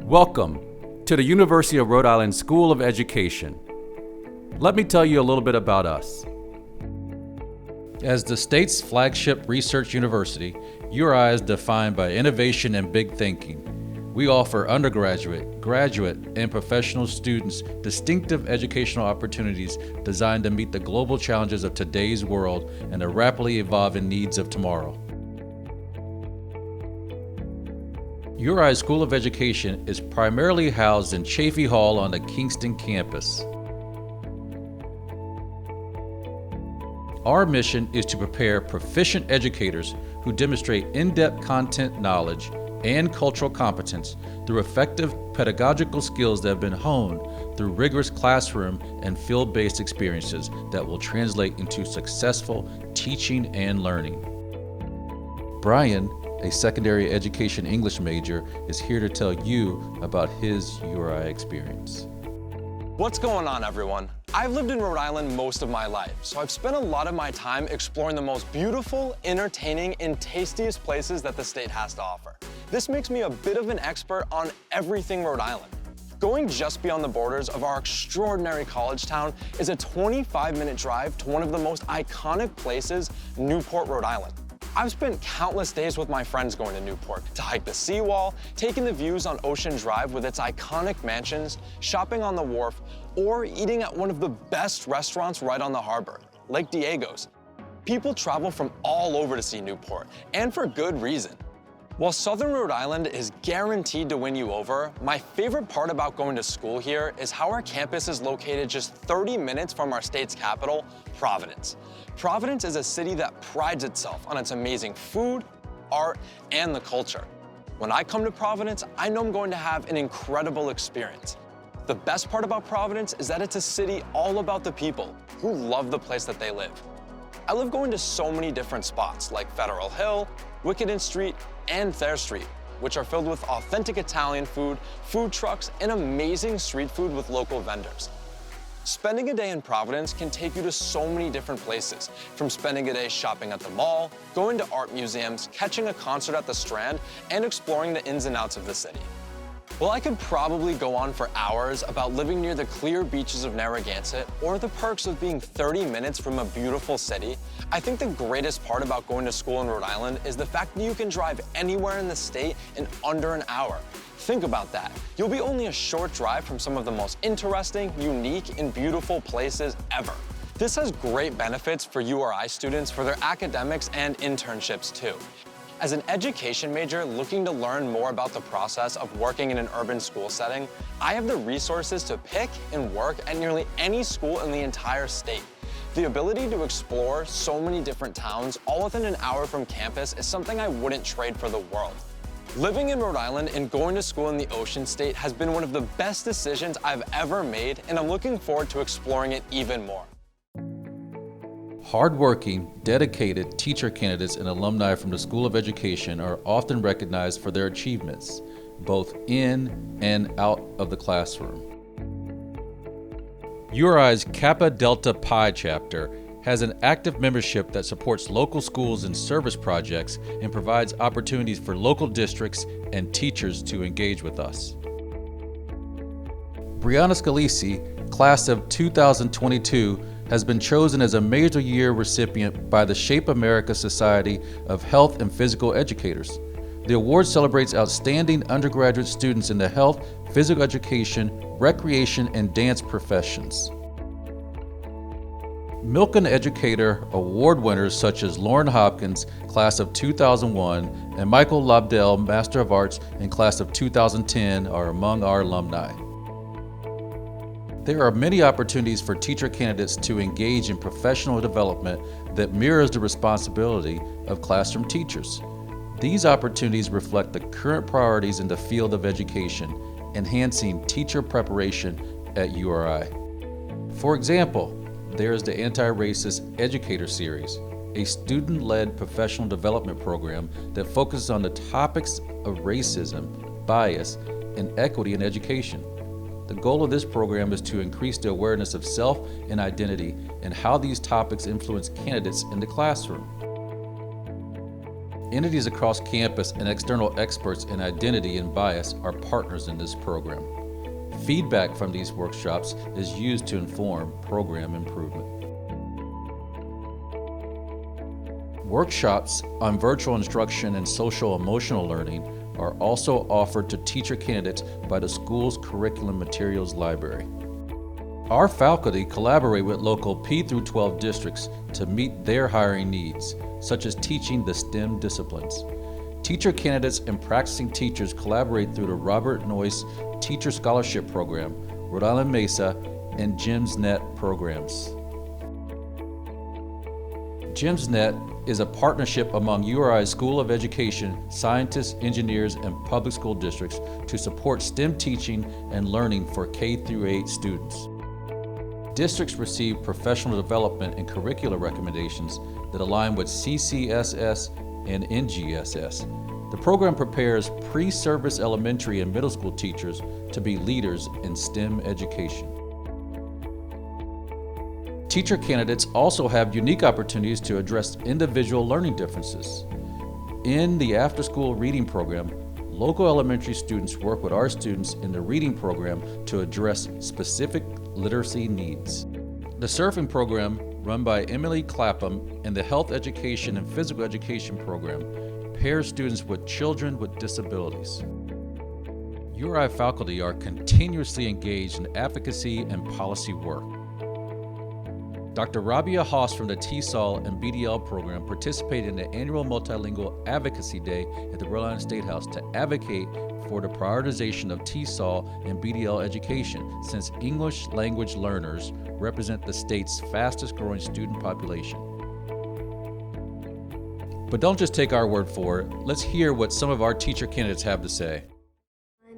Welcome to the University of Rhode Island School of Education. Let me tell you a little bit about us. As the state's flagship research university, URI is defined by innovation and big thinking. We offer undergraduate, graduate, and professional students distinctive educational opportunities designed to meet the global challenges of today's world and the rapidly evolving needs of tomorrow. URI School of Education is primarily housed in Chafee Hall on the Kingston campus. Our mission is to prepare proficient educators who demonstrate in-depth content knowledge and cultural competence through effective pedagogical skills that have been honed through rigorous classroom and field-based experiences that will translate into successful teaching and learning. Brian, a secondary education English major, is here to tell you about his URI experience. What's going on, everyone? I've lived in Rhode Island most of my life, so I've spent a lot of my time exploring the most beautiful, entertaining, and tastiest places that the state has to offer. This makes me a bit of an expert on everything Rhode Island. Going just beyond the borders of our extraordinary college town is a 25-minute drive to one of the most iconic places, Newport, Rhode Island. I've spent countless days with my friends going to Newport to hike the seawall, taking the views on Ocean Drive with its iconic mansions, shopping on the wharf, or eating at one of the best restaurants right on the harbor, Lake Diego's. People travel from all over to see Newport, and for good reason. While Southern Rhode Island is guaranteed to win you over, my favorite part about going to school here is how our campus is located just 30 minutes from our state's capital, Providence. Providence is a city that prides itself on its amazing food, art, and the culture. When I come to Providence, I know I'm going to have an incredible experience. The best part about Providence is that it's a city all about the people who love the place that they live. I love going to so many different spots like Federal Hill, Wickenden Street, and Thayer Street, which are filled with authentic Italian food, food trucks, and amazing street food with local vendors. Spending a day in Providence can take you to so many different places, from spending a day shopping at the mall, going to art museums, catching a concert at the Strand, and exploring the ins and outs of the city. While I could probably go on for hours about living near the clear beaches of Narragansett or the perks of being 30 minutes from a beautiful city, I think the greatest part about going to school in Rhode Island is the fact that you can drive anywhere in the state in under an hour. Think about that. You'll be only a short drive from some of the most interesting, unique, and beautiful places ever. This has great benefits for URI students for their academics and internships too. As an education major looking to learn more about the process of working in an urban school setting, I have the resources to pick and work at nearly any school in the entire state. The ability to explore so many different towns all within an hour from campus is something I wouldn't trade for the world. Living in Rhode Island and going to school in the Ocean State has been one of the best decisions I've ever made, and I'm looking forward to exploring it even more. Hardworking, dedicated teacher candidates and alumni from the School of Education are often recognized for their achievements, both in and out of the classroom. URI's Kappa Delta Pi chapter has an active membership that supports local schools and service projects and provides opportunities for local districts and teachers to engage with us. Brianna Scalisi, class of 2022, has been chosen as a Major Year recipient by the Shape America Society of Health and Physical Educators. The award celebrates outstanding undergraduate students in the health, physical education, recreation, and dance professions. Milken Educator Award winners such as Lauren Hopkins, class of 2001, and Michael Lobdell, Master of Arts, in class of 2010 are among our alumni. There are many opportunities for teacher candidates to engage in professional development that mirrors the responsibility of classroom teachers. These opportunities reflect the current priorities in the field of education, enhancing teacher preparation at URI. For example, there is the Anti-Racist Educator Series, a student-led professional development program that focuses on the topics of racism, bias, and equity in education. The goal of this program is to increase the awareness of self and identity and how these topics influence candidates in the classroom. Entities across campus and external experts in identity and bias are partners in this program. Feedback from these workshops is used to inform program improvement. Workshops on virtual instruction and social emotional learning are also offered to teacher candidates by the school's curriculum materials library. Our faculty collaborate with local P through 12 districts to meet their hiring needs, such as teaching the STEM disciplines. Teacher candidates and practicing teachers collaborate through the Robert Noyce Teacher Scholarship Program, Rhode Island Mesa, and GEMSNet programs. GEMSNet is a partnership among URI's School of Education, scientists, engineers, and public school districts to support STEM teaching and learning for K-8 students. Districts receive professional development and curricular recommendations that align with CCSS and NGSS. The program prepares pre-service elementary and middle school teachers to be leaders in STEM education. Teacher candidates also have unique opportunities to address individual learning differences. In the after-school reading program, local elementary students work with our students in the reading program to address specific literacy needs. The surfing program, run by Emily Clapham, and the health education and physical education program pairs students with children with disabilities. URI faculty are continuously engaged in advocacy and policy work. Dr. Rabia Haas from the TESOL and BDL program participated in the annual Multilingual Advocacy Day at the Rhode Island State House to advocate for the prioritization of TESOL and BDL education, since English language learners represent the state's fastest growing student population. But don't just take our word for it. Let's hear what some of our teacher candidates have to say.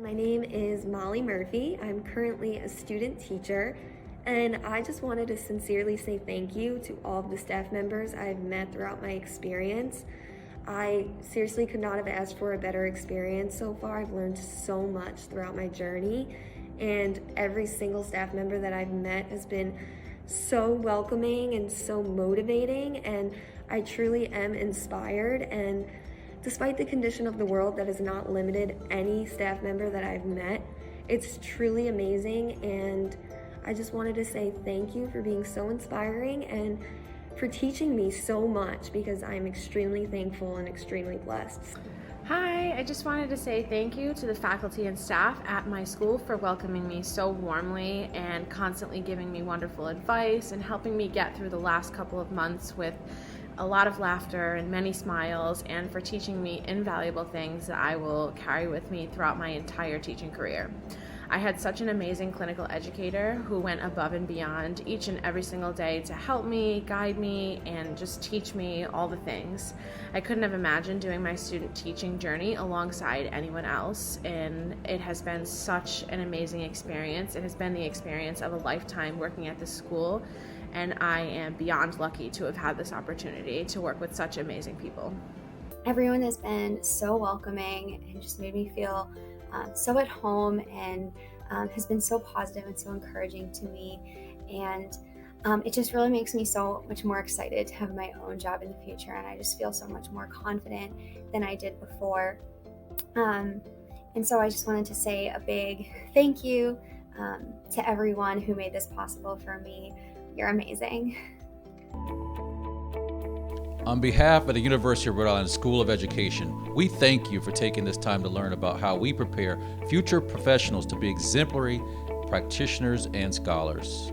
My name is Molly Murphy. I'm currently a student teacher. And I just wanted to sincerely say thank you to all of the staff members I've met throughout my experience. I seriously could not have asked for a better experience so far. I've learned so much throughout my journey, and every single staff member that I've met has been so welcoming and so motivating, and I truly am inspired. And despite the condition of the world that has not limited any staff member that I've met, it's truly amazing, and I just wanted to say thank you for being so inspiring and for teaching me so much, because I'm extremely thankful and extremely blessed. Hi, I just wanted to say thank you to the faculty and staff at my school for welcoming me so warmly and constantly giving me wonderful advice and helping me get through the last couple of months with a lot of laughter and many smiles, and for teaching me invaluable things that I will carry with me throughout my entire teaching career. I had such an amazing clinical educator who went above and beyond each and every single day to help me, guide me, and just teach me all the things. I couldn't have imagined doing my student teaching journey alongside anyone else, and it has been such an amazing experience. It has been the experience of a lifetime working at this school, and I am beyond lucky to have had this opportunity to work with such amazing people. Everyone has been so welcoming and just made me feel so at home, and has been so positive and so encouraging to me, and it just really makes me so much more excited to have my own job in the future, and I just feel so much more confident than I did before. And so I just wanted to say a big thank you to everyone who made this possible for me. You're amazing. On behalf of the University of Rhode Island School of Education, we thank you for taking this time to learn about how we prepare future professionals to be exemplary practitioners and scholars.